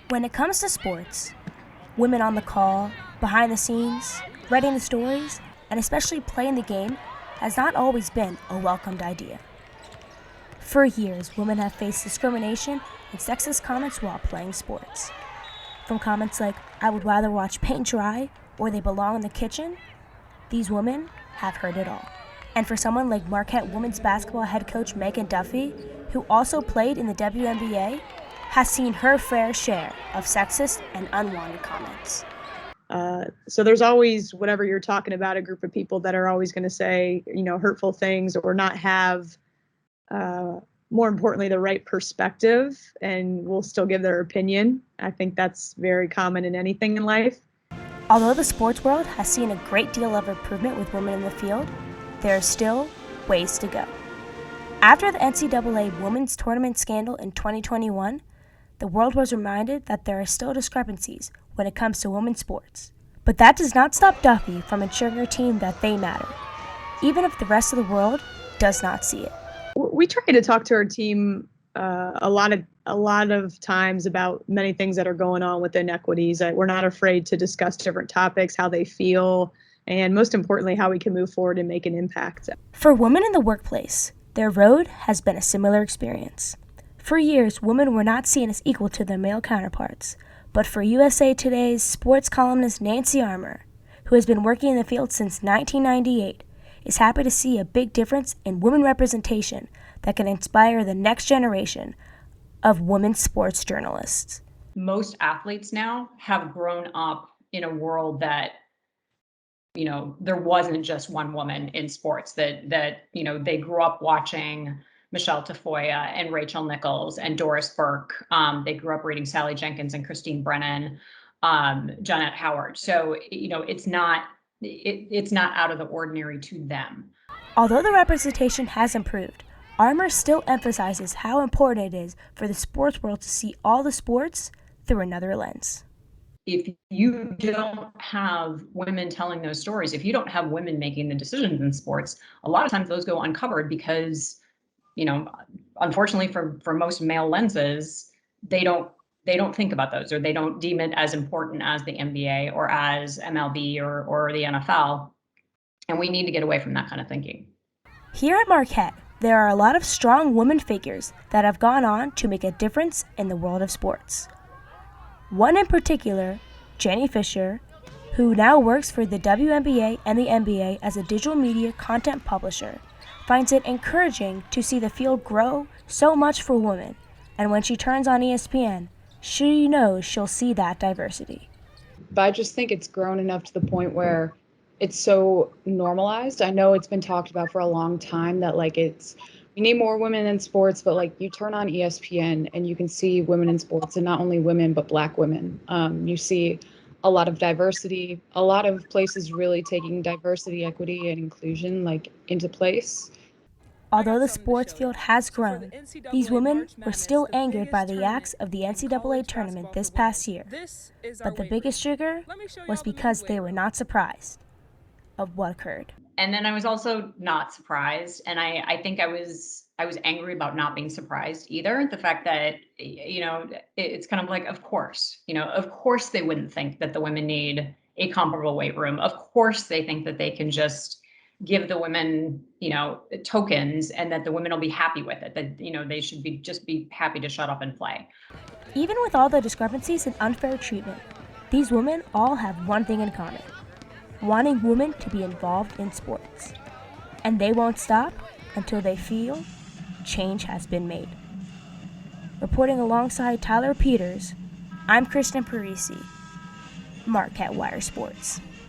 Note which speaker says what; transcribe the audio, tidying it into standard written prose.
Speaker 1: When it comes to sports, women on the call, behind the scenes, writing the stories, and especially playing the game has not always been a welcomed idea. For years, women have faced discrimination and sexist comments while playing sports. From comments like, "I would rather watch paint dry," or "they belong in the kitchen," these women have heard it all. And for someone like Marquette women's basketball head coach Megan Duffy, who also played in the WNBA, has seen her fair share of sexist and unwanted comments.
Speaker 2: So there's always, whatever you're talking about, a group of people that are always going to say, hurtful things or not have, more importantly, the right perspective, and will still give their opinion. I think that's very common in anything in life.
Speaker 1: Although the sports world has seen a great deal of improvement with women in the field, there are still ways to go. After the NCAA women's tournament scandal in 2021, the world was reminded that there are still discrepancies when it comes to women's sports. But that does not stop Duffy from ensuring her team that they matter, even if the rest of the world does not see it.
Speaker 2: We try to talk to our team a lot of times about many things that are going on with inequities. We're not afraid to discuss different topics, how they feel, and most importantly, how we can move forward and make an impact.
Speaker 1: For women in the workplace, their road has been a similar experience. For years, women were not seen as equal to their male counterparts, but for USA Today's sports columnist Nancy Armour, who has been working in the field since 1998, is happy to see a big difference in women representation that can inspire the next generation of women sports journalists.
Speaker 3: Most athletes now have grown up in a world that, there wasn't just one woman in sports, that they grew up watching Michelle Tafoya and Rachel Nichols and Doris Burke. They grew up reading Sally Jenkins and Christine Brennan, Jeanette Howard. So, it's not out of the ordinary to them.
Speaker 1: Although the representation has improved, Armour still emphasizes how important it is for the sports world to see all the sports through another lens.
Speaker 3: If you don't have women telling those stories, if you don't have women making the decisions in sports, a lot of times those go uncovered because, unfortunately for most male lenses, they don't think about those, or they don't deem it as important as the NBA or as MLB or the NFL. And we need to get away from that kind of thinking.
Speaker 1: Here at Marquette, there are a lot of strong women figures that have gone on to make a difference in the world of sports. One in particular, Jenny Fisher, who now works for the WNBA and the NBA as a digital media content publisher, finds it encouraging to see the field grow so much for women, and when she turns on ESPN, she knows she'll see that diversity.
Speaker 4: But I just think it's grown enough to the point where it's so normalized. I know it's been talked about for a long time that we need more women in sports, but you turn on ESPN and you can see women in sports, and not only women, but Black women. You see a lot of diversity, a lot of places really taking diversity, equity, and inclusion into place.
Speaker 1: Although the sports field has grown, these women were still angered by the acts of the NCAA tournament this past year. But the biggest trigger was because they were not surprised of what occurred.
Speaker 3: And then I was also not surprised, and I think I was angry about not being surprised either. The fact that it's kind of like, of course they wouldn't think that the women need a comparable weight room. Of course they think that they can just give the women tokens and that the women will be happy with it. That they should be happy to shut up and play.
Speaker 1: Even with all the discrepancies and unfair treatment, these women all have one thing in common: wanting women to be involved in sports. And they won't stop until they feel change has been made. Reporting alongside Tyler Peters, I'm Kristen Parisi, Marquette Wire Sports.